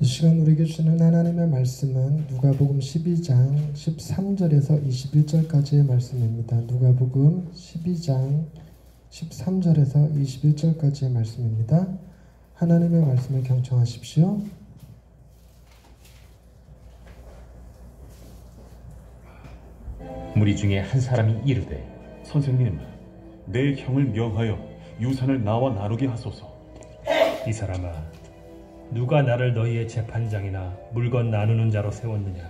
이 시간 우리에게 주시는 하나님의 말씀은 누가복음 12장 13절에서 21절까지의 말씀입니다. 누가복음 12장 13절에서 21절까지의 말씀입니다. 하나님의 말씀을 경청하십시오. 무리 중에 한 사람이 이르되, 선생님, 내 형을 명하여 유산을 나와 나누게 하소서. 이 사람아, 누가 나를 너희의 재판장이나 물건 나누는 자로 세웠느냐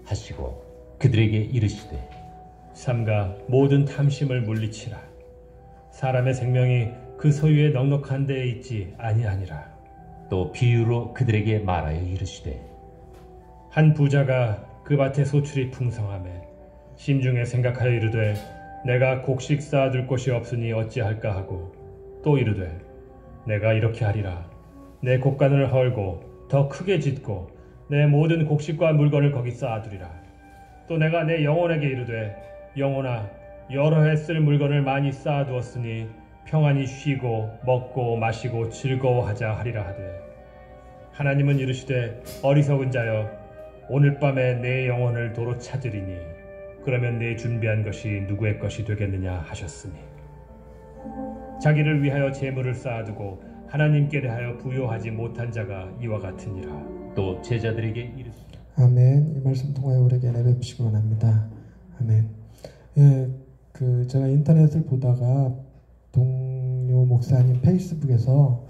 하시고 그들에게 이르시되, 삼가 모든 탐심을 물리치라. 사람의 생명이 그 소유에 넉넉한 데에 있지 아니하니라. 또 비유로 그들에게 말하여 이르시되, 한 부자가 그 밭에 소출이 풍성하매 심중에 생각하여 이르되, 내가 곡식 쌓아둘 곳이 없으니 어찌할까 하고, 또 이르되, 내가 이렇게 하리라. 내 곡간을 헐고 더 크게 짓고 내 모든 곡식과 물건을 거기 쌓아두리라. 또 내가 내 영혼에게 이르되, 영혼아, 여러 해 쓸 물건을 많이 쌓아두었으니 평안히 쉬고 먹고 마시고 즐거워하자 하리라 하되, 하나님은 이르시되, 어리석은 자여, 오늘 밤에 내 영혼을 도로 찾으리니 그러면 내 준비한 것이 누구의 것이 되겠느냐 하셨으니, 자기를 위하여 재물을 쌓아두고 하나님께 대하여 부요하지 못한 자가 이와 같으니라. 또 제자들에게 이르시되, 아멘. 이 말씀 통하여 우리에게 내베푸시기 원합니다. 아멘. 제가 인터넷을 보다가 동료 목사님 페이스북에서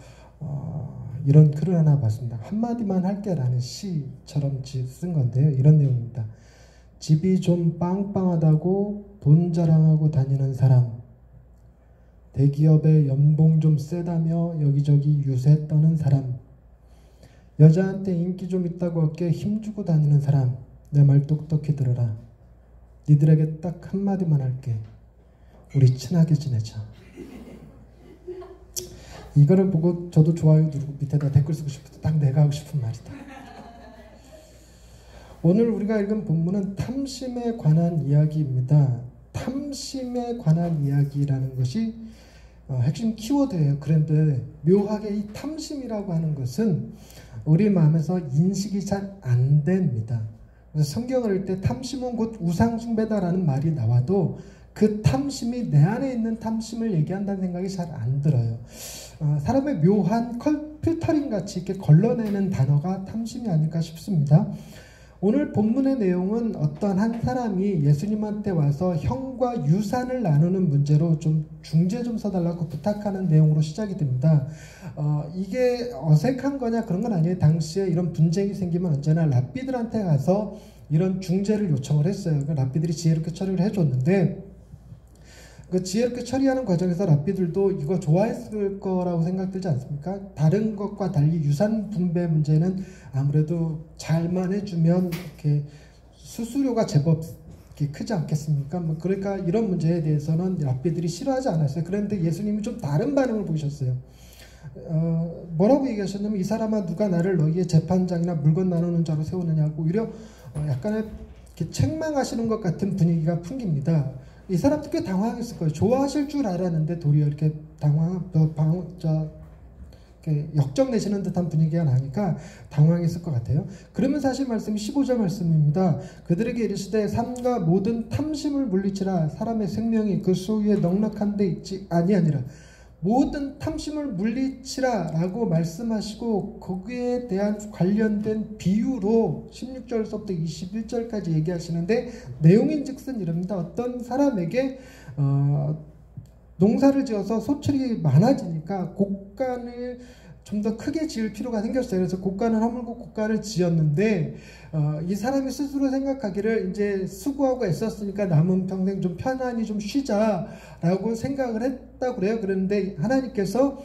이런 글을 하나 봤습니다. 한마디만 할게라는 시처럼 쓴 건데요. 이런 내용입니다. 집이 좀 빵빵하다고 돈 자랑하고 다니는 사람, 대기업의 연봉 좀 세다며 여기저기 유세 떠는 사람, 여자한테 인기 좀 있다고 어깨에 힘주고 다니는 사람, 내 말 똑똑히 들어라. 니들에게 딱 한마디만 할게. 우리 친하게 지내자. 이거를 보고 저도 좋아요 누르고 밑에다 댓글 쓰고 싶어서 딱 내가 하고 싶은 말이다. 오늘 우리가 읽은 본문은 탐심에 관한 이야기입니다. 탐심에 관한 이야기라는 것이 핵심 키워드예요. 그런데 묘하게 이 탐심이라고 하는 것은 우리 마음에서 인식이 잘 안 됩니다. 그래서 성경을 읽을 때 탐심은 곧 우상숭배다라는 말이 나와도 그 탐심이 내 안에 있는 탐심을 얘기한다는 생각이 잘 안 들어요. 사람의 묘한 필터링 같이 이렇게 걸러내는 단어가 탐심이 아닐까 싶습니다. 오늘 본문의 내용은 어떤 한 사람이 예수님한테 와서 형과 유산을 나누는 문제로 좀 중재 좀 서달라고 부탁하는 내용으로 시작이 됩니다. 이게 어색한 거냐 그런 건 아니에요. 당시에 이런 분쟁이 생기면 언제나 랍비들한테 가서 이런 중재를 요청을 했어요. 그러니까 랍비들이 지혜롭게 처리를 해줬는데, 그 지혜롭게 처리하는 과정에서 랍비들도 이거 좋아했을 거라고 생각들지 않습니까? 다른 것과 달리 유산 분배 문제는 아무래도 잘만 해주면 이렇게 수수료가 제법 이렇게 크지 않겠습니까? 그러니까 이런 문제에 대해서는 랍비들이 싫어하지 않았어요. 그런데 예수님이 좀 다른 반응을 보이셨어요. 뭐라고 얘기하셨냐면, 이 사람아, 누가 나를 너희의 재판장이나 물건 나누는 자로 세우느냐고 오히려 약간의 이렇게 책망하시는 것 같은 분위기가 풍깁니다. 이 사람도 꽤 당황했을 거예요. 좋아하실 줄 알았는데 도리어 이렇게 이렇게 역정내시는 듯한 분위기가 나니까 당황했을 것 같아요. 그러면 사실 말씀이 15절 말씀입니다. 그들에게 이르시되, 삼가 모든 탐심을 물리치라. 사람의 생명이 그 소유에 넉넉한 데 있지 아니하니라. 모든 탐심을 물리치라 라고 말씀하시고, 거기에 대한 관련된 비유로 16절서부터 21절까지 얘기하시는데, 내용인즉슨 이럽니다. 어떤 사람에게 농사를 지어서 소출이 많아지니까 곡간을 좀 더 크게 지을 필요가 생겼어요. 그래서 곡간을 허물고 곡간을 지었는데, 이 사람이 스스로 생각하기를 이제 수고하고 애썼으니까 남은 평생 좀 편안히 좀 쉬자라고 생각을 했다고 그래요. 그런데 하나님께서,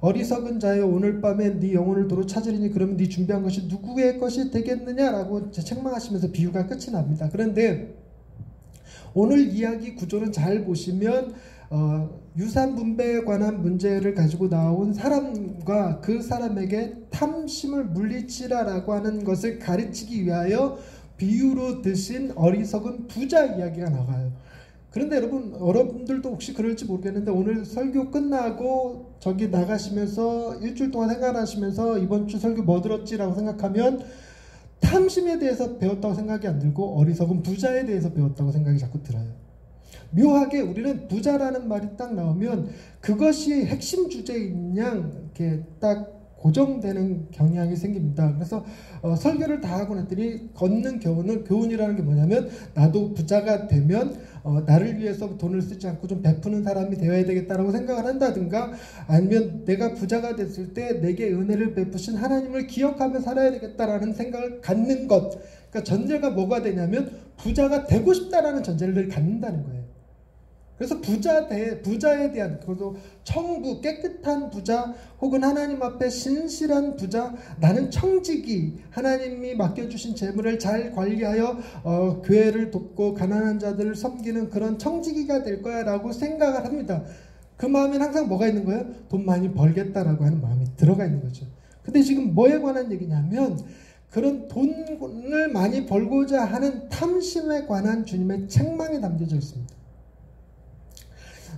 어리석은 자여, 오늘 밤에 네 영혼을 도로 찾으리니 그러면 네 준비한 것이 누구의 것이 되겠느냐라고 책망하시면서 비유가 끝이 납니다. 그런데 오늘 이야기 구조는 잘 보시면 유산 분배에 관한 문제를 가지고 나온 사람과 그 사람에게 탐심을 물리치라라고 하는 것을 가르치기 위하여 비유로 드신 어리석은 부자 이야기가 나와요. 그런데 여러분들도 혹시 그럴지 모르겠는데 오늘 설교 끝나고 저기 나가시면서 일주일 동안 생활하시면서 이번 주 설교 뭐 들었지라고 생각하면 탐심에 대해서 배웠다고 생각이 안 들고 어리석은 부자에 대해서 배웠다고 생각이 자꾸 들어요. 묘하게 우리는 부자라는 말이 딱 나오면 그것이 핵심 주제인 양 이렇게 딱 고정되는 경향이 생깁니다. 그래서 설교를 다 하고 났더니 걷는 교훈이라는 게 뭐냐면 나도 부자가 되면 나를 위해서 돈을 쓰지 않고 좀 베푸는 사람이 되어야 되겠다라고 생각을 한다든가 아니면 내가 부자가 됐을 때 내게 은혜를 베푸신 하나님을 기억하며 살아야 되겠다라는 생각을 갖는 것. 그러니까 전제가 뭐가 되냐면 부자가 되고 싶다라는 전제를 늘 갖는다는 거예요. 그래서 부자에 대한, 그래도 청부, 깨끗한 부자, 혹은 하나님 앞에 신실한 부자, 나는 청지기, 하나님이 맡겨주신 재물을 잘 관리하여 교회를 돕고 가난한 자들을 섬기는 그런 청지기가 될 거야 라고 생각을 합니다. 그 마음엔 항상 뭐가 있는 거예요? 돈 많이 벌겠다라고 하는 마음이 들어가 있는 거죠. 근데 지금 뭐에 관한 얘기냐면 그런 돈을 많이 벌고자 하는 탐심에 관한 주님의 책망이 담겨져 있습니다.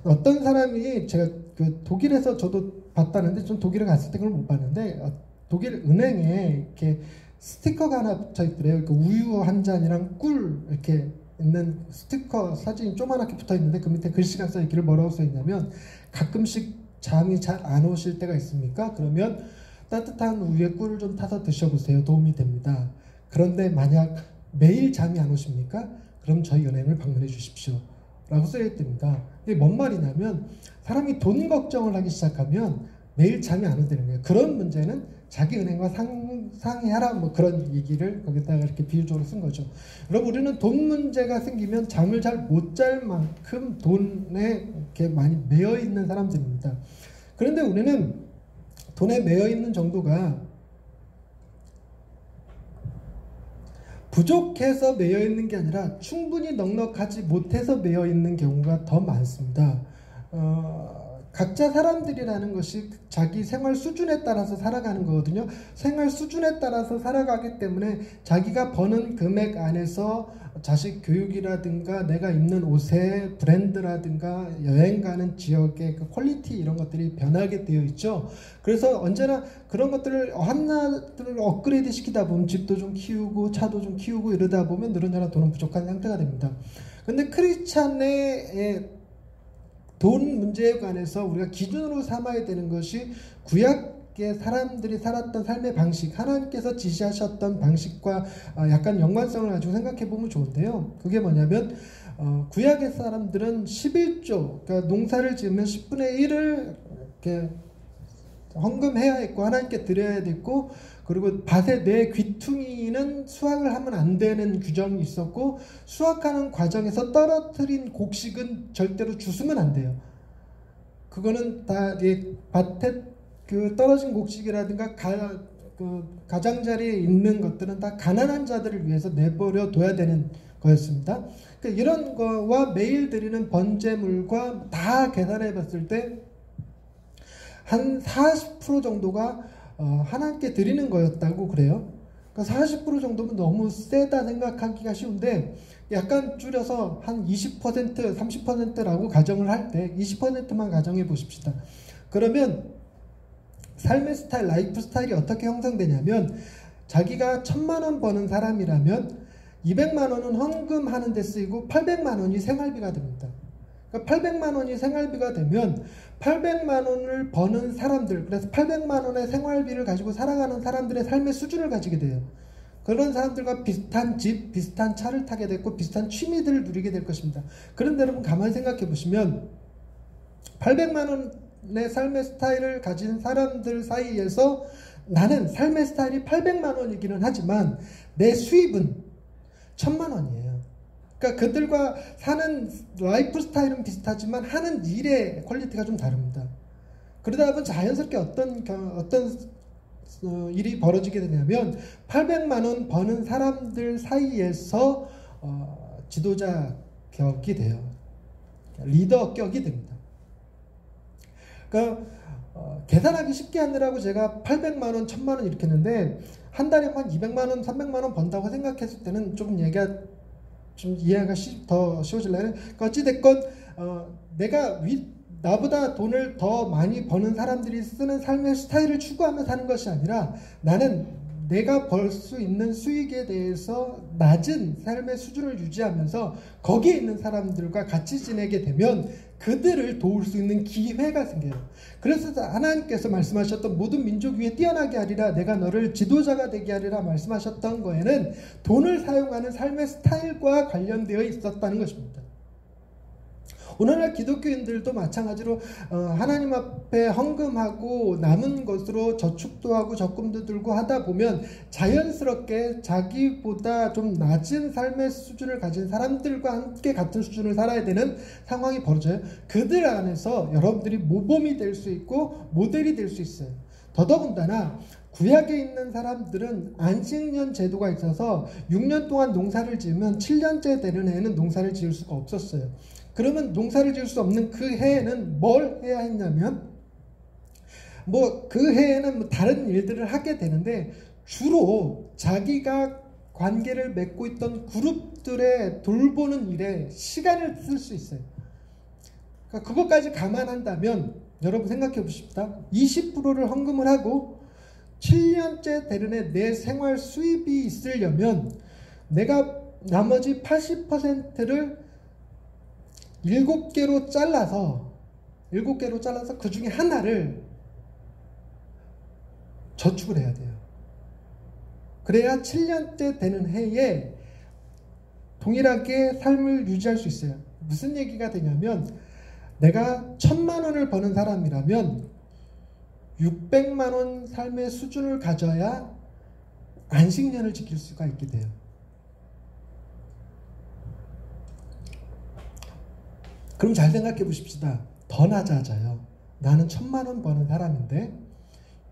어떤 사람이 제가 그 독일에서 저도 봤다는데 전 독일에 갔을 때 그걸 못 봤는데 독일 은행에 이렇게 스티커가 하나 붙어 있더래요. 그 우유 한 잔이랑 꿀 이렇게 있는 스티커 사진이 조그맣게 붙어 있는데 그 밑에 글씨가 써 있기를 뭐라고 써 있냐면 가끔씩 잠이 잘 안 오실 때가 있습니까? 그러면 따뜻한 우유에 꿀을 좀 타서 드셔보세요. 도움이 됩니다. 그런데 만약 매일 잠이 안 오십니까? 그럼 저희 은행을 방문해 주십시오. 라고 써있답니다. 이게 뭔 말이냐면 사람이 돈 걱정을 하기 시작하면 매일 잠이 안 온다는 거예요. 그런 문제는 자기 은행과 상의하라 뭐 그런 얘기를 거기다가 이렇게 비유적으로 쓴 거죠. 여러분 우리는 돈 문제가 생기면 잠을 잘 못 잘 만큼 돈에 이렇게 많이 매여 있는 사람들입니다. 그런데 우리는 돈에 매여 있는 정도가 부족해서 매여 있는 게 아니라 충분히 넉넉하지 못해서 매여 있는 경우가 더 많습니다. 각자 사람들이라는 것이 자기 생활 수준에 따라서 살아가는 거거든요. 생활 수준에 따라서 살아가기 때문에 자기가 버는 금액 안에서 자식 교육이라든가 내가 입는 옷의 브랜드라든가 여행 가는 지역의 그 퀄리티 이런 것들이 변하게 되어 있죠. 그래서 언제나 그런 것들을 하나를 업그레이드 시키다 보면 집도 좀 키우고 차도 좀 키우고 이러다 보면 늘어나라 돈은 부족한 상태가 됩니다. 근데 크리스찬의 돈 문제에 관해서 우리가 기준으로 삼아야 되는 것이 구약의 사람들이 살았던 삶의 방식, 하나님께서 지시하셨던 방식과 약간 연관성을 가지고 생각해 보면 좋은데요. 그게 뭐냐면 구약의 사람들은 11조, 그러니까 농사를 지으면 10분의 1을 이렇게 헌금해야 했고 하나님께 드려야 됐고 그리고 밭에 내 귀퉁이는 수확을 하면 안 되는 규정이 있었고 수확하는 과정에서 떨어뜨린 곡식은 절대로 주스면 안 돼요. 그거는 다 밭에 그 떨어진 곡식이라든가 가장자리에 있는 것들은 다 가난한 자들을 위해서 내버려 둬야 되는 거였습니다. 그러니까 이런 거와 매일 드리는 번제물과 다 계산해 봤을 때 한 40% 정도가 하나님께 드리는 거였다고 그래요. 그러니까 40% 정도면 너무 세다 생각하기가 쉬운데 약간 줄여서 한 20%, 30%라고 가정을 할 때 20%만 가정해 보십시다. 그러면 삶의 스타일, 라이프 스타일이 어떻게 형성되냐면 자기가 1,000만 원 버는 사람이라면 200만 원은 헌금하는 데 쓰이고 800만 원이 생활비가 됩니다. 그러니까 800만 원이 생활비가 되면 800만 원을 버는 사람들, 그래서 800만 원의 생활비를 가지고 살아가는 사람들의 삶의 수준을 가지게 돼요. 그런 사람들과 비슷한 집, 비슷한 차를 타게 됐고 비슷한 취미들을 누리게 될 것입니다. 그런데 여러분 가만히 생각해 보시면 800만 원의 삶의 스타일을 가진 사람들 사이에서 나는 삶의 스타일이 800만 원이기는 하지만 내 수입은 1,000만 원이에요. 그러니까 그들과 사는 라이프 스타일은 비슷하지만 하는 일의 퀄리티가 좀 다릅니다. 그러다 보면 자연스럽게 어떤 일이 벌어지게 되냐면 800만 원 버는 사람들 사이에서 지도자 격이 돼요. 리더 격이 됩니다. 그러니까 계산하기 쉽게 하느라고 제가 800만 원, 1,000만 원 이렇게 했는데 한 달에 한 200만 원, 300만 원 번다고 생각했을 때는 조금 얘기가 좀 이해가 더 쉬워질래요. 그러니까 어찌됐건 내가 나보다 돈을 더 많이 버는 사람들이 쓰는 삶의 스타일을 추구하며 사는 것이 아니라 나는 내가 벌 수 있는 수익에 대해서 낮은 삶의 수준을 유지하면서 거기에 있는 사람들과 같이 지내게 되면 그들을 도울 수 있는 기회가 생겨요. 그래서 하나님께서 말씀하셨던 모든 민족 위에 뛰어나게 하리라, 내가 너를 지도자가 되게 하리라 말씀하셨던 거에는 돈을 사용하는 삶의 스타일과 관련되어 있었다는 것입니다. 오늘날 기독교인들도 마찬가지로 하나님 앞에 헌금하고 남은 것으로 저축도 하고 적금도 들고 하다 보면 자연스럽게 자기보다 좀 낮은 삶의 수준을 가진 사람들과 함께 같은 수준을 살아야 되는 상황이 벌어져요. 그들 안에서 여러분들이 모범이 될 수 있고 모델이 될 수 있어요. 더더군다나 구약에 있는 사람들은 안식년 제도가 있어서 6년 동안 농사를 지으면 7년째 되는 해에는 농사를 지을 수가 없었어요. 그러면 농사를 지을 수 없는 그 해에는 뭘 해야 했냐면 그 해에는 다른 일들을 하게 되는데 주로 자기가 관계를 맺고 있던 그룹들의 돌보는 일에 시간을 쓸 수 있어요. 그러니까 그것까지 감안한다면 여러분 생각해 보십시다. 20%를 헌금을 하고 7년째 되는 해 내 생활 수입이 있으려면 내가 나머지 80%를 7개로 잘라서 그 중에 하나를 저축을 해야 돼요. 그래야 7년째 되는 해에 동일하게 삶을 유지할 수 있어요. 무슨 얘기가 되냐면 내가 1,000만 원을 버는 사람이라면 600만 원 삶의 수준을 가져야 안식년을 지킬 수가 있게 돼요. 그럼 잘 생각해 보십시다. 더 낮아져요. 나는 1,000만 원 버는 사람인데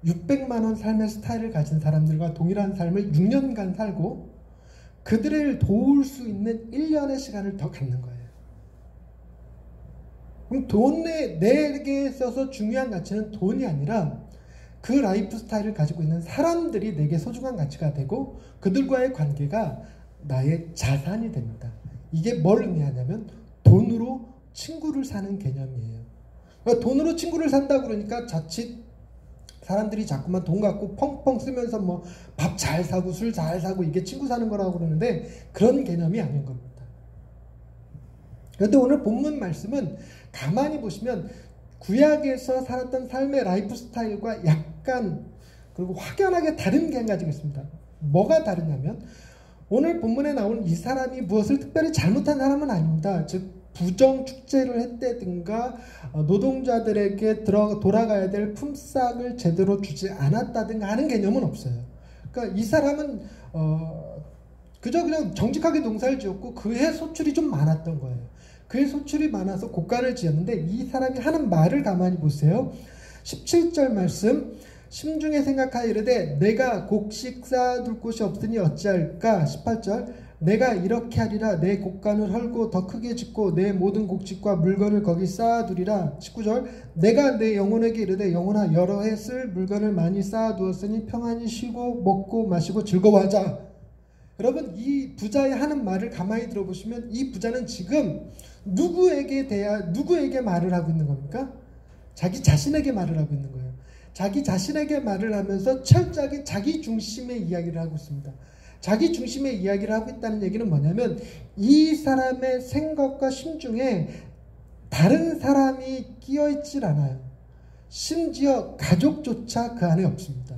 600만 원 삶의 스타일을 가진 사람들과 동일한 삶을 6년간 살고 그들을 도울 수 있는 1년의 시간을 더 갖는 거예요. 그럼 내게 있어서 중요한 가치는 돈이 아니라 그 라이프 스타일을 가지고 있는 사람들이 내게 소중한 가치가 되고 그들과의 관계가 나의 자산이 됩니다. 이게 뭘 의미하냐면 돈으로 친구를 사는 개념이에요. 그러니까 돈으로 친구를 산다 그러니까 자칫 사람들이 자꾸만 돈 갖고 펑펑 쓰면서 밥 잘 사고 술 잘 사고 이게 친구 사는 거라고 그러는데 그런 개념이 아닌 겁니다. 그런데 오늘 본문 말씀은 가만히 보시면 구약에서 살았던 삶의 라이프 스타일과 약간 그리고 확연하게 다른 게 한 가지가 있습니다. 뭐가 다르냐면 오늘 본문에 나오는 이 사람이 무엇을 특별히 잘못한 사람은 아닙니다. 즉 부정 축제를 했다든가 노동자들에게 돌아가야 될 품삯을 제대로 주지 않았다든가 하는 개념은 없어요. 그러니까 이 사람은 그저 그냥 정직하게 농사를 지었고 그해 소출이 좀 많았던 거예요. 그해 소출이 많아서 고가를 지었는데 이 사람이 하는 말을 가만히 보세요. 17절 말씀, 심중에 생각하여 이르되 내가 곡식 쌓아둘 곳이 없으니 어찌할까. 18절, 내가 이렇게 하리라. 내 곡간을 헐고 더 크게 짓고 내 모든 곡식과 물건을 거기 쌓아두리라. 19절, 내가 내 영혼에게 이르되 영혼아 여러 해 쓸 물건을 많이 쌓아두었으니 평안히 쉬고 먹고 마시고 즐거워하자. 여러분 이 부자의 하는 말을 가만히 들어보시면 이 부자는 지금 누구에게 말을 하고 있는 겁니까? 자기 자신에게 말을 하고 있는 거예요. 자기 자신에게 말을 하면서 철저하게 자기 중심의 이야기를 하고 있습니다. 자기 중심의 이야기를 하고 있다는 얘기는 뭐냐면 이 사람의 생각과 심중에 다른 사람이 끼어있질 않아요. 심지어 가족조차 그 안에 없습니다.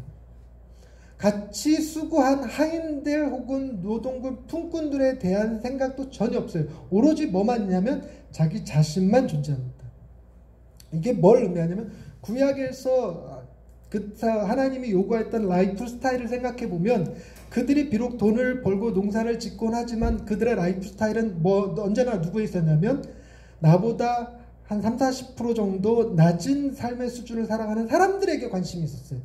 같이 수고한 하인들 혹은 노동군 품꾼들에 대한 생각도 전혀 없어요. 오로지 뭐만 있냐면 자기 자신만 존재합니다. 이게 뭘 의미하냐면 구약에서 하나님이 요구했던 라이프 스타일을 생각해 보면 그들이 비록 돈을 벌고 농사를 짓곤 하지만 그들의 라이프 스타일은 언제나 누구에 있었냐면 나보다 한 30-40% 정도 낮은 삶의 수준을 살아가는 사람들에게 관심이 있었어요.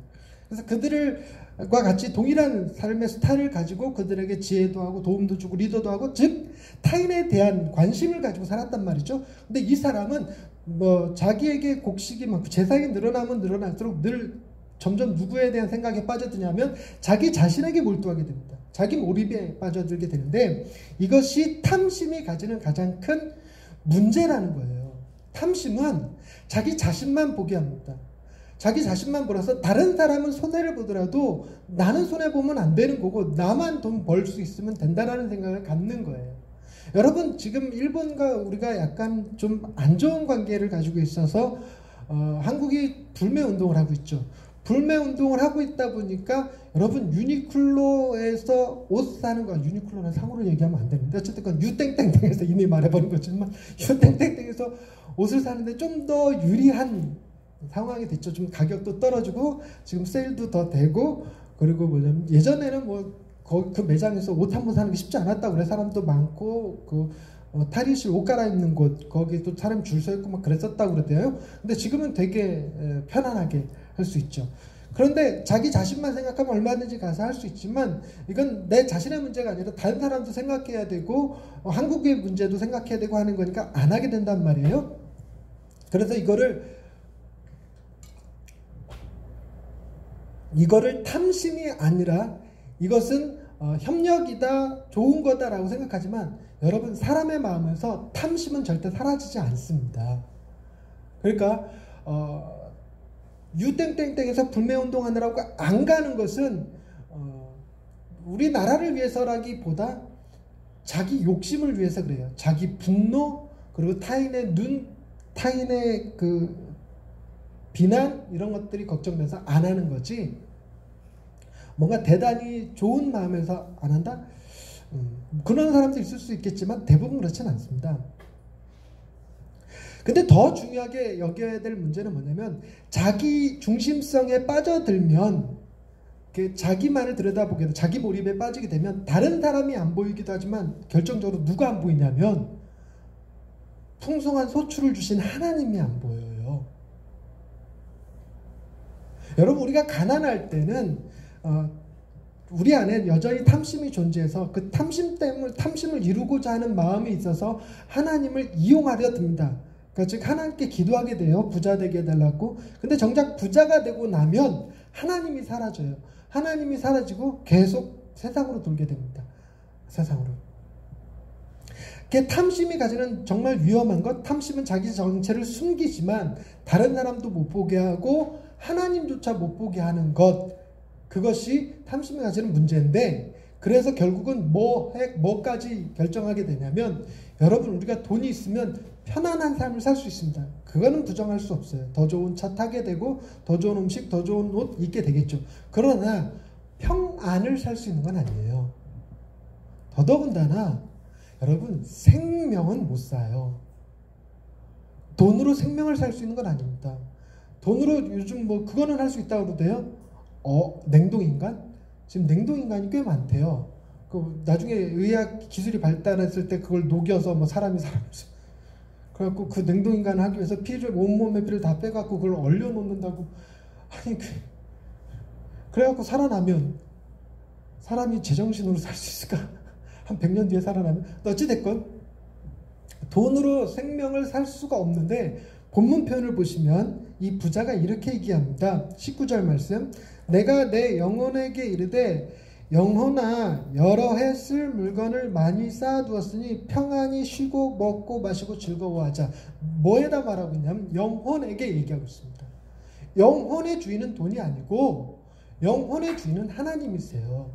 그래서 그들과 같이 동일한 삶의 스타일을 가지고 그들에게 지혜도 하고 도움도 주고 리더도 하고 즉 타인에 대한 관심을 가지고 살았단 말이죠. 근데 이 사람은 자기에게 곡식이 많고 재산이 늘어나면 늘어날수록 늘 점점 누구에 대한 생각에 빠져드냐면 자기 자신에게 몰두하게 됩니다. 자기 몰입에 빠져들게 되는데 이것이 탐심이 가지는 가장 큰 문제라는 거예요. 탐심은 자기 자신만 보게 합니다. 자기 자신만 보라서 다른 사람은 손해를 보더라도 나는 손해보면 안 되는 거고 나만 돈 벌 수 있으면 된다라는 생각을 갖는 거예요. 여러분 지금 일본과 우리가 약간 좀 안 좋은 관계를 가지고 있어서 한국이 불매운동을 하고 있죠. 불매운동을 하고 있다 보니까 여러분 유니클로에서 옷 사는 거, 유니클로는 상호를 얘기하면 안 되는데 어쨌든 유땡땡땡에서 이미 말해버린 거지만 유땡땡땡에서 옷을 사는데 좀 더 유리한 상황이 됐죠. 좀 가격도 떨어지고 지금 세일도 더 되고 그리고 뭐냐면 예전에는 그 매장에서 옷 한 번 사는 게 쉽지 않았다고 그래. 사람도 많고 탈의실 옷 갈아입는 곳 거기도 사람 줄 서 있고 막 그랬었다고 그러대요. 근데 지금은 되게 편안하게 할 수 있죠. 그런데 자기 자신만 생각하면 얼마든지 가서 할 수 있지만 이건 내 자신의 문제가 아니라 다른 사람도 생각해야 되고 한국의 문제도 생각해야 되고 하는 거니까 안 하게 된단 말이에요. 그래서 이거를 탐심이 아니라 이것은 협력이다, 좋은 거다라고 생각하지만 여러분 사람의 마음에서 탐심은 절대 사라지지 않습니다. 그러니까 유땡땡땡에서 불매운동하느라고 안 가는 것은 우리나라를 위해서라기보다 자기 욕심을 위해서 그래요. 자기 분노 그리고 타인의 그 비난 이런 것들이 걱정돼서 안 하는 거지 뭔가 대단히 좋은 마음에서 안 한다? 그런 사람도 있을 수 있겠지만 대부분 그렇지는 않습니다. 근데 더 중요하게 여겨야 될 문제는 뭐냐면 자기 중심성에 빠져들면 자기만을 들여다보게 되면 자기 몰입에 빠지게 되면 다른 사람이 안 보이기도 하지만 결정적으로 누가 안 보이냐면 풍성한 소출을 주신 하나님이 안 보여요. 여러분 우리가 가난할 때는 우리 안에 여전히 탐심이 존재해서 그 탐심을 이루고자 하는 마음이 있어서 하나님을 이용하려 듭니다. 그러니까 즉 하나님께 기도하게 돼요. 부자 되게 해달라고. 근데 정작 부자가 되고 나면 하나님이 사라져요. 하나님이 사라지고 계속 세상으로 돌게 됩니다. 세상으로. 탐심이 가지는 정말 위험한 것, 탐심은 자기 정체를 숨기지만 다른 사람도 못 보게 하고 하나님조차 못 보게 하는 것, 그것이 탐심이 가지는 문제인데 그래서 결국은 뭐까지 결정하게 되냐면 여러분 우리가 돈이 있으면 편안한 삶을 살 수 있습니다. 그거는 부정할 수 없어요. 더 좋은 차 타게 되고 더 좋은 음식, 더 좋은 옷 입게 되겠죠. 그러나 평안을 살 수 있는 건 아니에요. 더더군다나 여러분 생명은 못 사요. 돈으로 생명을 살 수 있는 건 아닙니다. 돈으로 요즘 그거는 할 수 있다고 그러대요. 냉동인간? 지금 냉동인간이 꽤 많대요. 나중에 의학 기술이 발달했을 때 그걸 녹여서 사람이 그래갖고 그 냉동인간을 하기 위해서 온몸의 피를 다 빼갖고 그걸 얼려놓는다고. 아니 그래갖고 살아나면 사람이 제정신으로 살 수 있을까? 한 100년 뒤에 살아나면. 어찌됐건 돈으로 생명을 살 수가 없는데 본문 표현을 보시면 이 부자가 이렇게 얘기합니다. 19절 말씀. 내가 내 영혼에게 이르되 영혼아 여러 해 쓸 물건을 많이 쌓아두었으니 평안히 쉬고 먹고 마시고 즐거워하자. 뭐에다 말하고 있냐면 영혼에게 얘기하고 있습니다. 영혼의 주인은 돈이 아니고 영혼의 주인은 하나님이세요.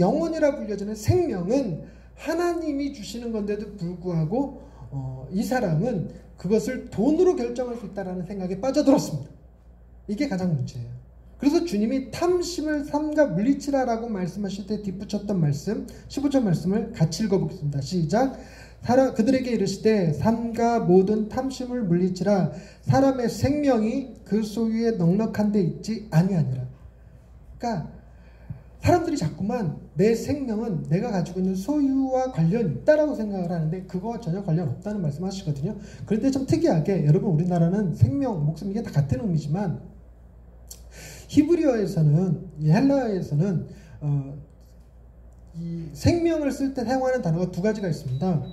영혼이라 불려지는 생명은 하나님이 주시는 건데도 불구하고 이 사람은 그것을 돈으로 결정할 수 있다는 생각에 빠져들었습니다. 이게 가장 문제예요. 그래서 주님이 탐심을 삼가 물리치라라고 말씀하실 때 뒷붙였던 말씀 15절 말씀을 같이 읽어보겠습니다. 시작. 그들에게 이르시되 삼가 모든 탐심을 물리치라. 사람의 생명이 그 소유에 넉넉한 데 있지 아니하니라. 그러니까 사람들이 자꾸만 내 생명은 내가 가지고 있는 소유와 관련이 있다라고 생각을 하는데 그거와 전혀 관련 없다는 말씀하시거든요. 그런데 좀 특이하게 여러분 우리나라는 생명, 목숨 이게 다 같은 의미지만 히브리어에서는 헬라어에서는 이 생명을 쓸 때 사용하는 단어가 두 가지가 있습니다.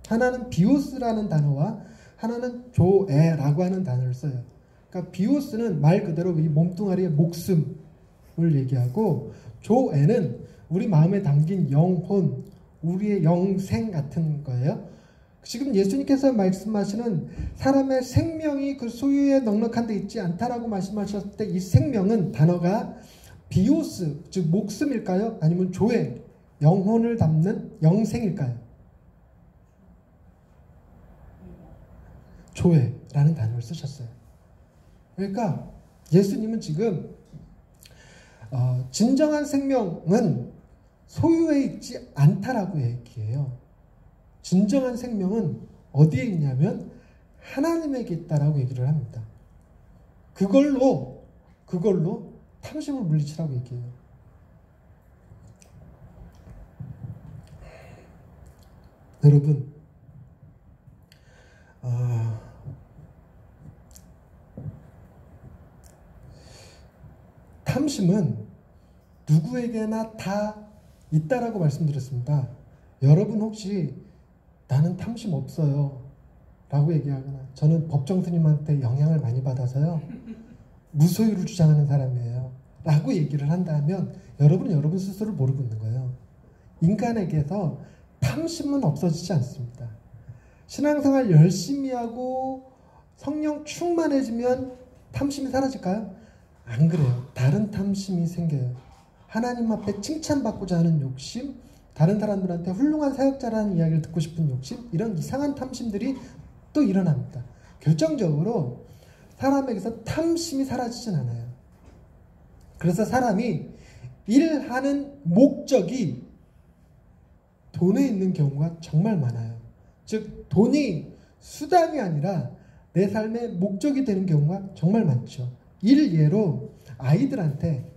하나는 비오스라는 단어와 하나는 조에라고 하는 단어를 써요. 그러니까 비오스는 말 그대로 이 몸뚱아리의 목숨을 얘기하고 조에는 우리 마음에 담긴 영혼, 우리의 영생 같은 거예요. 지금 예수님께서 말씀하시는 사람의 생명이 그 소유에 넉넉한 데 있지 않다라고 말씀하셨을 때 이 생명은 단어가 비오스, 즉 목숨일까요? 아니면 조에, 영혼을 담는 영생일까요? 조에라는 단어를 쓰셨어요. 그러니까 예수님은 지금 진정한 생명은 소유에 있지 않다라고 얘기해요. 진정한 생명은 어디에 있냐면 하나님에게 있다라고 얘기를 합니다. 그걸로 탐심을 물리치라고 얘기해요. 여러분, 탐심은 누구에게나 다 있다라고 말씀드렸습니다. 여러분 혹시 나는 탐심 없어요 라고 얘기하거나 저는 법정 스님한테 영향을 많이 받아서요 무소유를 주장하는 사람이에요 라고 얘기를 한다면 여러분은 여러분 스스로를 모르고 있는 거예요. 인간에게서 탐심은 없어지지 않습니다. 신앙생활 열심히 하고 성령 충만해지면 탐심이 사라질까요? 안 그래요. 다른 탐심이 생겨요. 하나님 앞에 칭찬받고자 하는 욕심, 다른 사람들한테 훌륭한 사역자라는 이야기를 듣고 싶은 욕심, 이런 이상한 탐심들이 또 일어납니다. 결정적으로 사람에게서 탐심이 사라지진 않아요. 그래서 사람이 일하는 목적이 돈에 있는 경우가 정말 많아요. 즉 돈이 수단이 아니라 내 삶의 목적이 되는 경우가 정말 많죠. 일예로 아이들한테,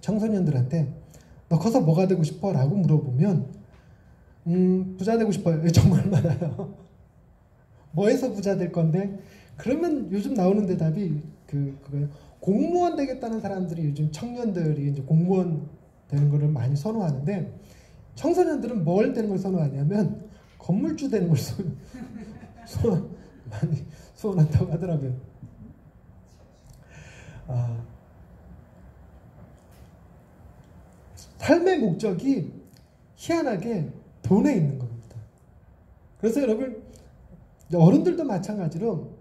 청소년들한테 너 커서 뭐가 되고 싶어? 라고 물어보면 부자 되고 싶어요. 정말 많아요. 뭐해서 부자 될 건데? 그러면 요즘 나오는 대답이 그거예요. 공무원 되겠다는 사람들이 요즘 청년들이 이제 공무원 되는 거를 많이 선호하는데 청소년들은 뭘 되는 걸 선호하냐면 건물주 되는 걸 많이 소원한다고 하더라고요. 삶의 목적이 희한하게 돈에 있는 겁니다. 그래서 여러분 어른들도 마찬가지로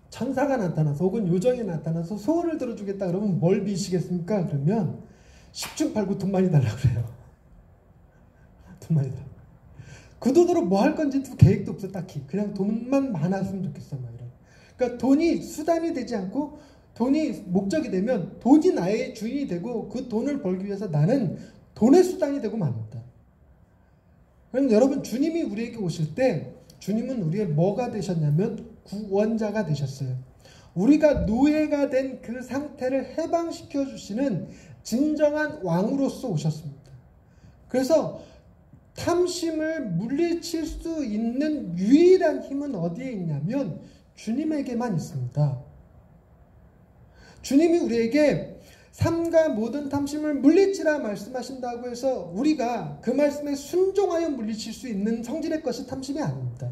천사가 나타나서 혹은 요정이 나타나서 소원을 들어주겠다 그러면 뭘 비시겠습니까? 그러면 10중 8구 돈 많이 달라고 그래요. 돈 많이 달라고. 그 돈으로 뭐 할 건지도 계획도 없어 딱히. 그냥 돈만 많았으면 좋겠어. 막 이런. 그러니까 돈이 수단이 되지 않고 돈이 목적이 되면 돈이 나의 주인이 되고 그 돈을 벌기 위해서 나는 돈의 수단이 되고 맙니다. 그럼 여러분 주님이 우리에게 오실 때 주님은 우리의 뭐가 되셨냐면 구원자가 되셨어요. 우리가 노예가 된 그 상태를 해방시켜 주시는 진정한 왕으로서 오셨습니다. 그래서 탐심을 물리칠 수 있는 유일한 힘은 어디에 있냐면 주님에게만 있습니다. 주님이 우리에게 삼가 모든 탐심을 물리치라 말씀하신다고 해서 우리가 그 말씀에 순종하여 물리칠 수 있는 성질의 것이 탐심이 아닙니다.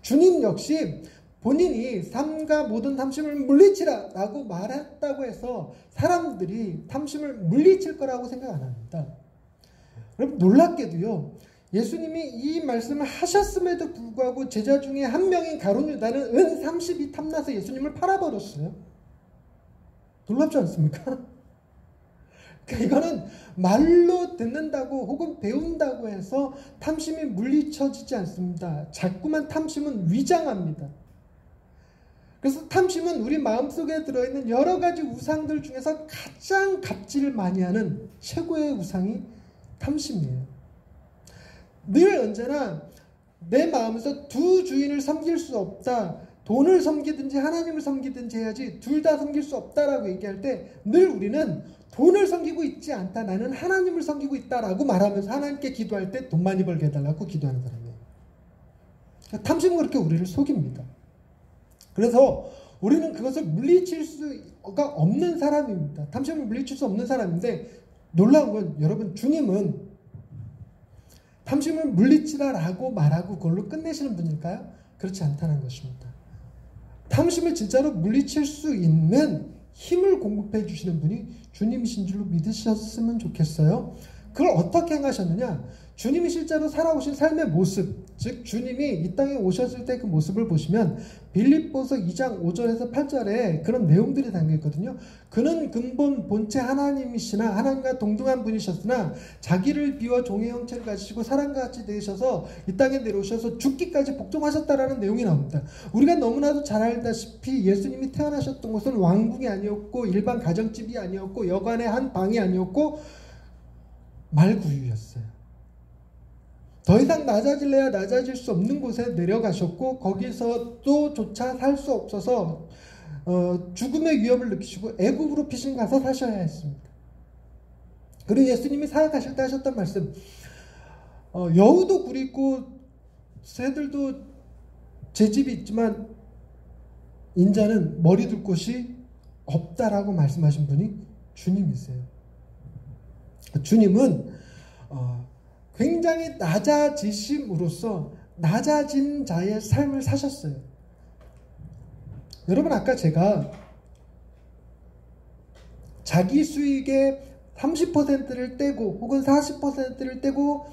주님 역시 본인이 삼가 모든 탐심을 물리치라 라고 말했다고 해서 사람들이 탐심을 물리칠 거라고 생각 안 합니다. 여러분 놀랍게도요, 예수님이 이 말씀을 하셨음에도 불구하고 제자 중에 한 명인 가룟 유다는 은 30이 탐나서 예수님을 팔아버렸어요. 놀랍지 않습니까? 그러니까 이거는 말로 듣는다고 혹은 배운다고 해서 탐심이 물리쳐지지 않습니다. 자꾸만 탐심은 위장합니다. 그래서 탐심은 우리 마음속에 들어있는 여러 가지 우상들 중에서 가장 갑질을 많이 하는 최고의 우상이 탐심이에요. 늘 언제나 내 마음에서 두 주인을 섬길 수 없다. 돈을 섬기든지 하나님을 섬기든지 해야지 둘 다 섬길 수 없다라고 얘기할 때 늘 우리는 돈을 섬기고 있지 않다. 나는 하나님을 섬기고 있다라고 말하면서 하나님께 기도할 때 돈 많이 벌게 해달라고 기도하는 사람이에요. 탐심은 그렇게 우리를 속입니다. 그래서 우리는 그것을 물리칠 수가 없는 사람입니다. 탐심을 물리칠 수 없는 사람인데 놀라운 건 여러분 주님은 탐심을 물리치라라고 말하고 그걸로 끝내시는 분일까요? 그렇지 않다는 것입니다. 탐심을 진짜로 물리칠 수 있는 힘을 공급해 주시는 분이 주님이신 줄로 믿으셨으면 좋겠어요. 그걸 어떻게 행하셨느냐? 주님이 실제로 살아오신 삶의 모습, 즉 주님이 이 땅에 오셨을 때 그 모습을 보시면 빌립보서 2장 5절에서 8절에 그런 내용들이 담겨있거든요. 그는 근본 본체 하나님이시나 하나님과 동등한 분이셨으나 자기를 비워 종의 형체를 가지시고 사람과 같이 되셔서 이 땅에 내려오셔서 죽기까지 복종하셨다라는 내용이 나옵니다. 우리가 너무나도 잘 알다시피 예수님이 태어나셨던 곳은 왕궁이 아니었고 일반 가정집이 아니었고 여관의 한 방이 아니었고 말구유였어요. 더 이상 낮아질래야 낮아질 수 없는 곳에 내려가셨고 거기서도 조차 살 수 없어서 죽음의 위협을 느끼시고 애굽으로 피신 가서 사셔야 했습니다. 그리고 예수님이 사역하실 때 하셨던 말씀, 여우도 굴이 있고 새들도 제 집이 있지만 인자는 머리 둘 곳이 없다라고 말씀하신 분이 주님이세요. 주님은 굉장히 낮아지심으로써 낮아진 자의 삶을 사셨어요. 여러분, 아까 제가 자기 수익의 30%를 떼고 혹은 40%를 떼고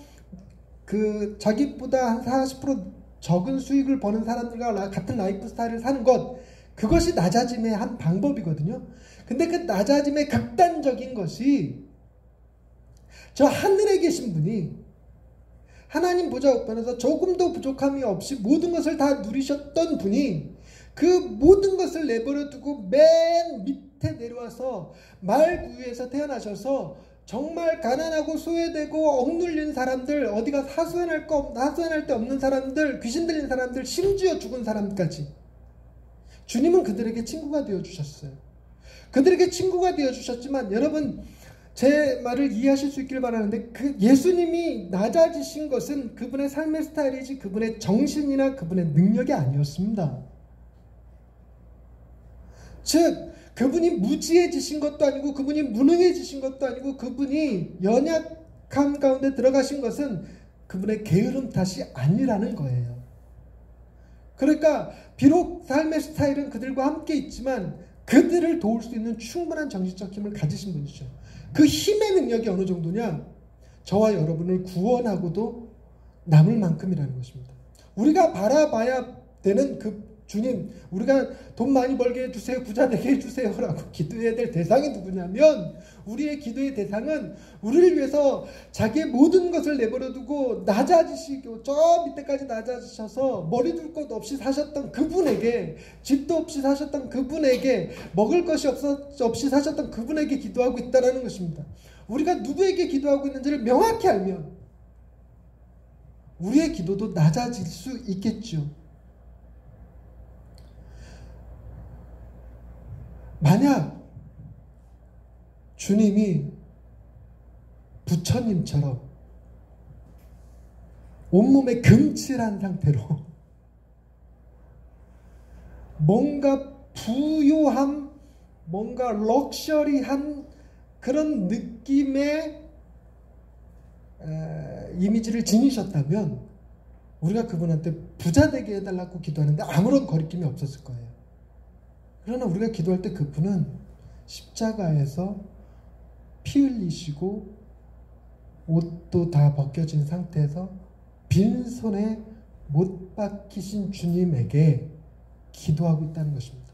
그 자기보다 한 40% 적은 수익을 버는 사람들과 같은 라이프 스타일을 사는 것, 그것이 낮아짐의 한 방법이거든요. 근데 그 낮아짐의 극단적인 것이 저 하늘에 계신 분이 하나님 보좌 우편에서 조금도 부족함이 없이 모든 것을 다 누리셨던 분이 그 모든 것을 내버려 두고 맨 밑에 내려와서 말구유에서 태어나셔서 정말 가난하고 소외되고 억눌린 사람들, 어디가 하소연할 데 없는 사람들, 귀신 들린 사람들, 심지어 죽은 사람까지 주님은 그들에게 친구가 되어주셨어요. 그들에게 친구가 되어주셨지만 여러분, 제 말을 이해하실 수 있기를 바라는데 그 예수님이 낮아지신 것은 그분의 삶의 스타일이지 그분의 정신이나 그분의 능력이 아니었습니다. 즉 그분이 무지해지신 것도 아니고 그분이 무능해지신 것도 아니고 그분이 연약함 가운데 들어가신 것은 그분의 게으름 탓이 아니라는 거예요. 그러니까 비록 삶의 스타일은 그들과 함께 있지만 그들을 도울 수 있는 충분한 정신적 힘을 가지신 분이죠. 그 힘의 능력이 어느 정도냐? 저와 여러분을 구원하고도 남을 만큼이라는 것입니다. 우리가 바라봐야 되는 그 주님, 우리가 돈 많이 벌게 해주세요, 부자 되게 해주세요 라고 기도해야 될 대상이 누구냐면, 우리의 기도의 대상은 우리를 위해서 자기의 모든 것을 내버려두고 낮아지시고 저 밑에까지 낮아지셔서 머리 둘 것 없이 사셨던 그분에게, 집도 없이 사셨던 그분에게, 먹을 것이 없이 사셨던 그분에게 기도하고 있다는 것입니다. 우리가 누구에게 기도하고 있는지를 명확히 알면 우리의 기도도 낮아질 수 있겠죠. 만약 주님이 부처님처럼 온몸에 금칠한 상태로 뭔가 부요함, 뭔가 럭셔리한 그런 느낌의 이미지를 지니셨다면 우리가 그분한테 부자 되게 해달라고 기도하는데 아무런 거리낌이 없었을 거예요. 그러나 우리가 기도할 때 그분은 십자가에서 피 흘리시고 옷도 다 벗겨진 상태에서 빈손에 못 박히신 주님에게 기도하고 있다는 것입니다.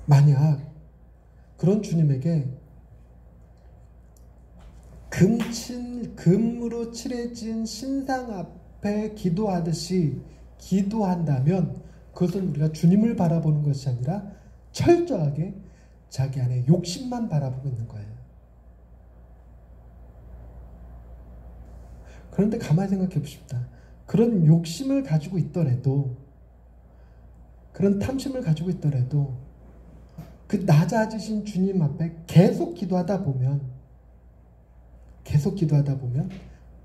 만약 그런 주님에게 금으로 칠해진 신상 앞에 기도하듯이 기도한다면 그것은 우리가 주님을 바라보는 것이 아니라 철저하게 자기 안에 욕심만 바라보고 있는 거예요. 그런데 가만히 생각해 보십시다. 그런 욕심을 가지고 있더라도, 그런 탐심을 가지고 있더라도 그 낮아지신 주님 앞에 계속 기도하다 보면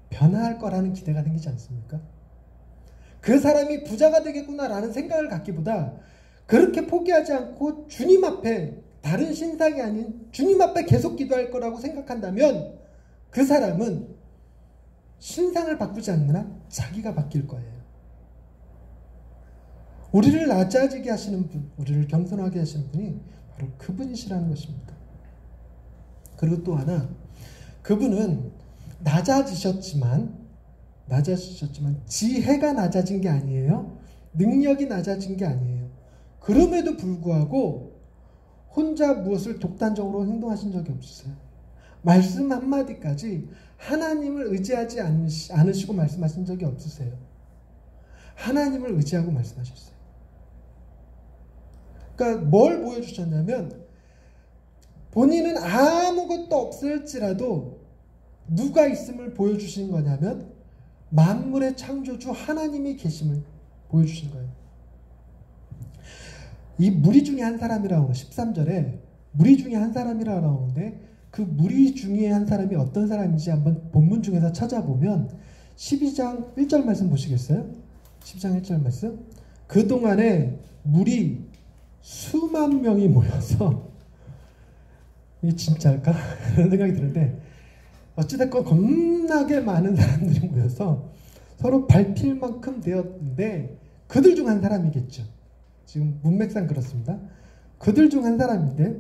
변화할 거라는 기대가 생기지 않습니까? 그 사람이 부자가 되겠구나라는 생각을 갖기보다 그렇게 포기하지 않고 주님 앞에, 다른 신상이 아닌 주님 앞에 계속 기도할 거라고 생각한다면 그 사람은 신상을 바꾸지 않느나 자기가 바뀔 거예요. 우리를 낮아지게 하시는 분, 우리를 겸손하게 하시는 분이 바로 그분이시라는 것입니다. 그리고 또 하나, 그분은 낮아지셨지만 지혜가 낮아진 게 아니에요. 능력이 낮아진 게 아니에요. 그럼에도 불구하고 혼자 무엇을 독단적으로 행동하신 적이 없으세요. 말씀 한마디까지 하나님을 의지하지 않으시고 말씀하신 적이 없으세요. 하나님을 의지하고 말씀하셨어요. 그러니까 뭘 보여주셨냐면 본인은 아무것도 없을지라도 누가 있음을 보여주신 거냐면 만물의 창조주 하나님이 계심을 보여주신 거예요. 이 무리 중에 한 사람이라고 13절에 무리 중에 한 사람이라고 나오는데 그 무리 중에 한 사람이 어떤 사람인지 한번 본문 중에서 찾아보면 12장 1절 말씀 보시겠어요? 12장 1절 말씀. 그동안에 무리 수만 명이 모여서 이게 진짜일까? 그런 생각이 드는데 어찌됐건 겁나게 많은 사람들이 모여서 서로 밟힐 만큼 되었는데 그들 중 한 사람이겠죠. 지금 문맥상 그렇습니다. 그들 중 한 사람인데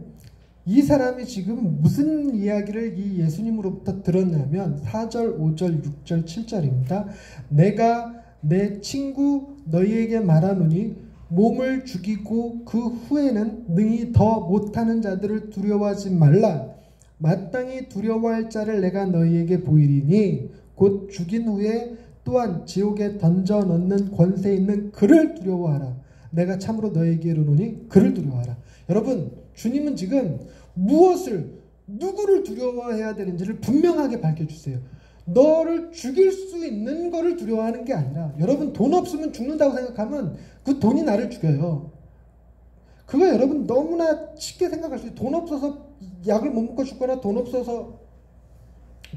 이 사람이 지금 무슨 이야기를 이 예수님으로부터 들었냐면 4절, 5절, 6절, 7절입니다. 내가 내 친구 너희에게 말하노니 몸을 죽이고 그 후에는 능히 더 못하는 자들을 두려워하지 말라. 마땅히 두려워할 자를 내가 너희에게 보이리니 곧 죽인 후에 또한 지옥에 던져 넣는 권세 있는 그를 두려워하라. 내가 참으로 너희에게 이르노니 그를 두려워하라. 여러분, 주님은 지금 누구를 두려워해야 되는지를 분명하게 밝혀주세요. 너를 죽일 수 있는 거를 두려워하는 게 아니라, 여러분 돈 없으면 죽는다고 생각하면 그 돈이 나를 죽여요. 그거 여러분 너무나 쉽게 생각할 수 있어요. 돈 없어서 약을 못 먹고 죽거나, 돈 없어서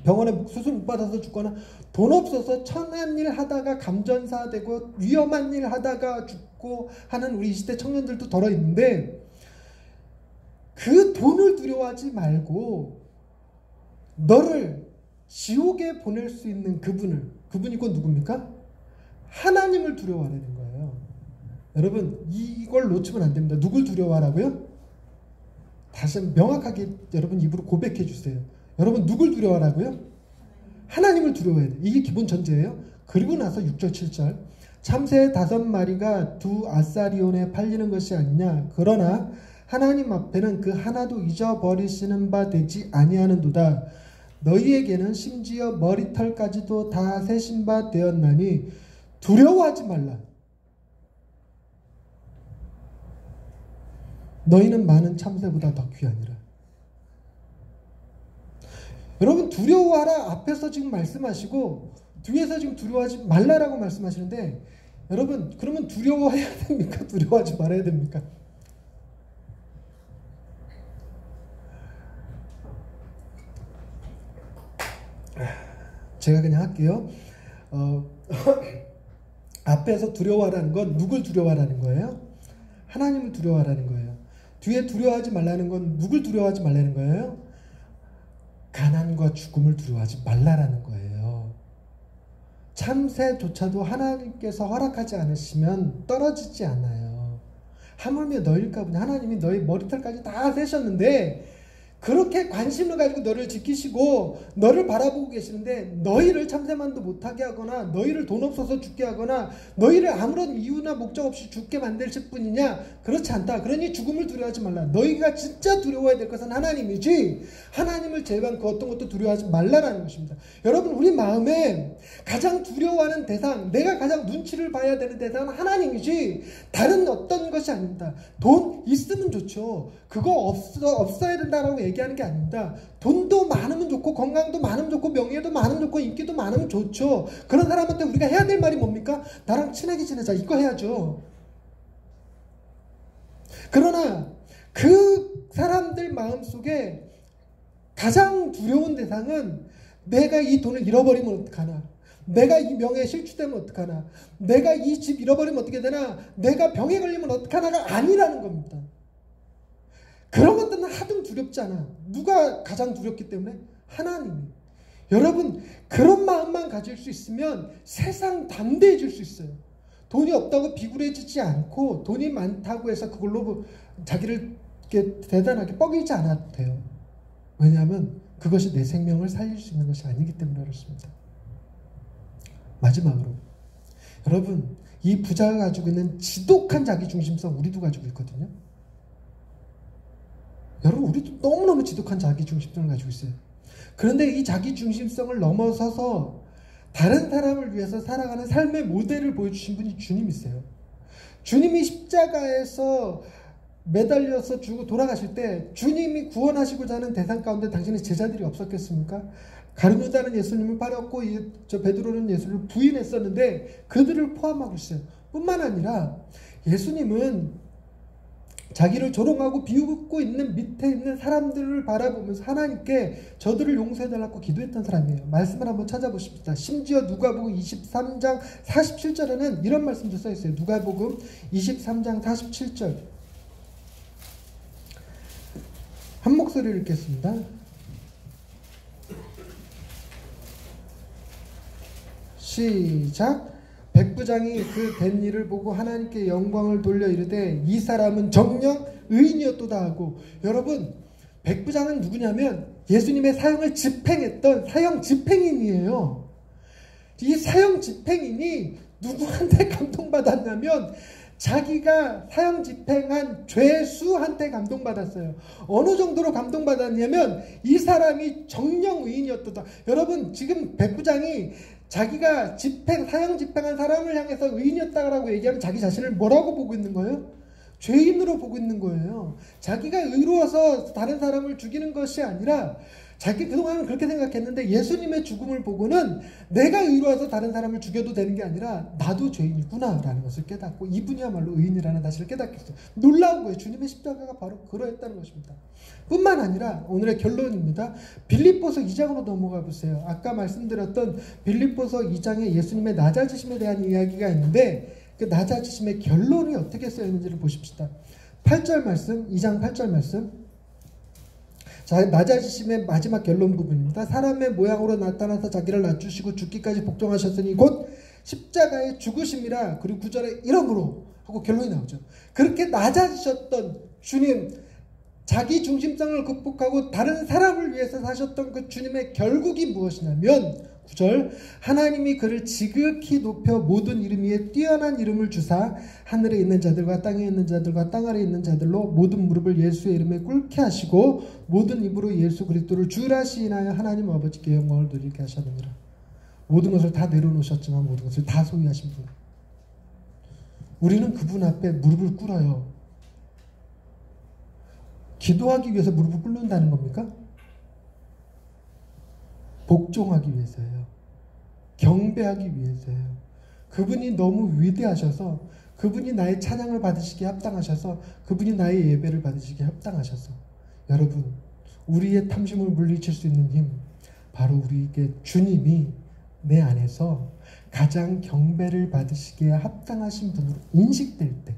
병원에 수술 못 받아서 죽거나, 돈 없어서 천한 일 하다가 감전사 되고 위험한 일 하다가 죽고 하는 우리 이 시대 청년들도 덜어 있는데, 그 돈을 두려워하지 말고 너를 지옥에 보낼 수 있는 그분이 곧 누굽니까? 하나님을 두려워하라는 거예요. 여러분 이걸 놓치면 안 됩니다. 누굴 두려워하라고요? 다시 명확하게 여러분 입으로 고백해 주세요. 여러분 누굴 두려워하라고요? 하나님을 두려워해야 돼요. 이게 기본 전제예요. 그리고 나서 6절 7절 참새 5마리가 2 아사리온에 팔리는 것이 아니냐. 그러나 하나님 앞에는 그 하나도 잊어버리시는 바 되지 아니하는도다. 너희에게는 심지어 머리털까지도 다 세신 바 되었나니 두려워하지 말라. 너희는 많은 참새보다 더 귀하니라. 여러분 두려워하라 앞에서 지금 말씀하시고 뒤에서 지금 두려워하지 말라라고 말씀하시는데, 여러분 그러면 두려워해야 됩니까? 두려워하지 말아야 됩니까? 제가 그냥 할게요. 앞에서 두려워하라는 건 누굴 두려워하라는 거예요? 하나님을 두려워하라는 거예요. 뒤에 두려워하지 말라는 건 누굴 두려워하지 말라는 거예요? 가난과 죽음을 두려워하지 말라라는 거예요. 참새조차도 하나님께서 허락하지 않으시면 떨어지지 않아요. 하물며 너일까 보니 하나님이 너희 머리털까지 다 세셨는데 그렇게 관심을 가지고 너를 지키시고 너를 바라보고 계시는데, 너희를 참새만도 못하게 하거나 너희를 돈 없어서 죽게 하거나 너희를 아무런 이유나 목적 없이 죽게 만드실 뿐이냐? 그렇지 않다. 그러니 죽음을 두려워하지 말라. 너희가 진짜 두려워해야 될 것은 하나님이지 하나님을 제외한 그 어떤 것도 두려워하지 말라라는 것입니다. 여러분 우리 마음에 가장 두려워하는 대상, 내가 가장 눈치를 봐야 되는 대상은 하나님이지 다른 어떤 것이 아닙니다. 돈 있으면 좋죠. 그거 없어야 된다라고 얘기하는 게 아닙니다. 돈도 많으면 좋고 건강도 많으면 좋고 명예도 많으면 좋고 인기도 많으면 좋죠. 그런 사람한테 우리가 해야 될 말이 뭡니까? 나랑 친하게 지내자, 이거 해야죠. 그러나 그 사람들 마음속에 가장 두려운 대상은 내가 이 돈을 잃어버리면 어떡하나, 내가 이 명예에 실추되면 어떡하나, 내가 이 집 잃어버리면 어떻게 되나, 내가 병에 걸리면 어떡하나가 아니라는 겁니다. 그런 것들은 하등 두렵지 않아. 누가 가장 두렵기 때문에? 하나님이. 여러분 그런 마음만 가질 수 있으면 세상 담대해질 수 있어요. 돈이 없다고 비굴해지지 않고 돈이 많다고 해서 그걸로 자기를 이렇게 대단하게 뻐기지 않아도 돼요. 왜냐하면 그것이 내 생명을 살릴 수 있는 것이 아니기 때문에 그렇습니다. 마지막으로 여러분, 이 부자가 가지고 있는 지독한 자기중심성 우리도 가지고 있거든요. 여러분, 우리도 너무너무 지독한 자기중심성을 가지고 있어요. 그런데 이 자기중심성을 넘어서서 다른 사람을 위해서 살아가는 삶의 모델을 보여주신 분이 주님이세요. 주님이 십자가에서 매달려서 죽고 돌아가실 때 주님이 구원하시고자 하는 대상 가운데 당신의 제자들이 없었겠습니까? 가룟유다는 예수님을 팔았고 저 베드로는 예수를 부인했었는데 그들을 포함하고 있어요. 뿐만 아니라 예수님은 자기를 조롱하고 비웃고 있는 밑에 있는 사람들을 바라보면서 하나님께 저들을 용서해달라고 기도했던 사람이에요. 말씀을 한번 찾아보십시다. 심지어 누가복음 23장 47절에는 이런 말씀도 써있어요. 누가복음 23장 47절 한 목소리를 읽겠습니다. 시작. 백부장이 그 된 일을 보고 하나님께 영광을 돌려 이르되 이 사람은 정녕 의인이었도다 하고, 여러분, 백부장은 누구냐면 예수님의 사형을 집행했던 사형 집행인이에요. 이 사형 집행인이 누구한테 감동받았냐면 자기가 사형 집행한 죄수한테 감동받았어요. 어느 정도로 감동받았냐면 이 사람이 정녕 의인이었다. 여러분, 지금 백부장이 자기가 사형 집행한 사람을 향해서 의인이었다라고 얘기하면 자기 자신을 뭐라고 보고 있는 거예요? 죄인으로 보고 있는 거예요. 자기가 의로워서 다른 사람을 죽이는 것이 아니라 자기 그동안은 그렇게 생각했는데 예수님의 죽음을 보고는 내가 의로워서 다른 사람을 죽여도 되는 게 아니라 나도 죄인이구나 라는 것을 깨닫고 이분이야말로 의인이라는 사실을 깨닫겠어요. 놀라운 거예요. 주님의 십자가가 바로 그러했다는 것입니다. 뿐만 아니라 오늘의 결론입니다. 빌립보서 2장으로 넘어가 보세요. 아까 말씀드렸던 빌립보서 2장에 예수님의 낮아지심에 대한 이야기가 있는데 그 낮아지심의 결론이 어떻게 쓰여있는지를 보십시다. 8절 말씀, 2장 8절 말씀. 자, 낮아지심의 마지막 결론 부분입니다. 사람의 모양으로 나타나서 자기를 낮추시고 죽기까지 복종하셨으니 곧 십자가의 죽으심이라. 그리고 9절에 이러므로 하고 결론이 나오죠. 그렇게 낮아지셨던 주님, 자기 중심성을 극복하고 다른 사람을 위해서 사셨던 그 주님의 결국이 무엇이냐면 9절, 하나님이 그를 지극히 높여 모든 이름 위에 뛰어난 이름을 주사 하늘에 있는 자들과 땅에 있는 자들과 땅 아래에 있는 자들로 모든 무릎을 예수의 이름에 꿇게 하시고 모든 입으로 예수 그리스도를 주라 시인하여 하나님 아버지께 영광을 돌리게 하셨느니라. 모든 것을 다 내려놓으셨지만 모든 것을 다 소유하신 분. 우리는 그분 앞에 무릎을 꿇어요. 기도하기 위해서 무릎을 꿇는다는 겁니까? 복종하기 위해서예요. 경배하기 위해서예요. 그분이 너무 위대하셔서, 그분이 나의 찬양을 받으시기에 합당하셔서, 그분이 나의 예배를 받으시기에 합당하셔서, 여러분, 우리의 탐심을 물리칠 수 있는 힘, 바로 우리에게 주님이 내 안에서 가장 경배를 받으시기에 합당하신 분으로 인식될 때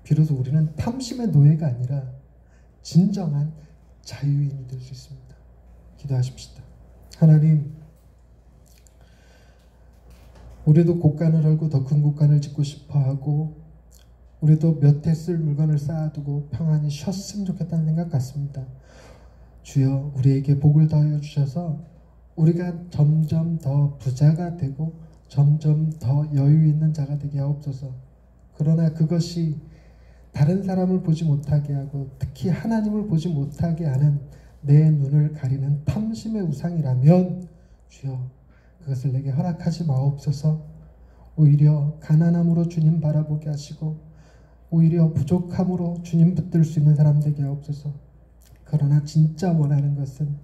비로소 우리는 탐심의 노예가 아니라 진정한 자유인이 될 수 있습니다. 기도하십시다. 하나님, 우리도 곳간을 헐고 더 큰 곳간을 짓고 싶어하고 우리도 몇 해 쓸 물건을 쌓아두고 평안히 쉬었으면 좋겠다는 생각 같습니다. 주여, 우리에게 복을 더하여 주셔서 우리가 점점 더 부자가 되고 점점 더 여유 있는 자가 되게 하옵소서. 그러나 그것이 다른 사람을 보지 못하게 하고 특히 하나님을 보지 못하게 하는 내 눈을 가리는 탐심의 우상이라면 주여, 그것을 내게 허락하지 마옵소서. 오히려 가난함으로 주님 바라보게 하시고 오히려 부족함으로 주님 붙들 수 있는 사람 되게 하옵소서. 그러나 진짜 원하는 것은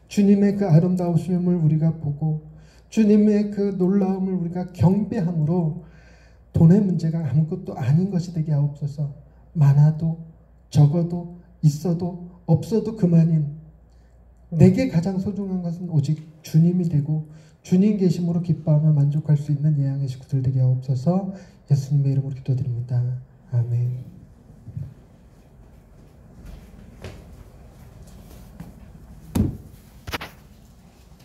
주님의 그 아름다우심을 우리가 보고 주님의 그 놀라움을 우리가 경배함으로 돈의 문제가 아무것도 아닌 것이 되게 하옵소서. 많아도 적어도 있어도 없어도 그만인 내게 가장 소중한 것은 오직 주님이 되고 주님 계심으로 기뻐하며 만족할 수 있는 예양의 식구들 되게 하옵소서. 예수님의 이름으로 기도드립니다. 아멘.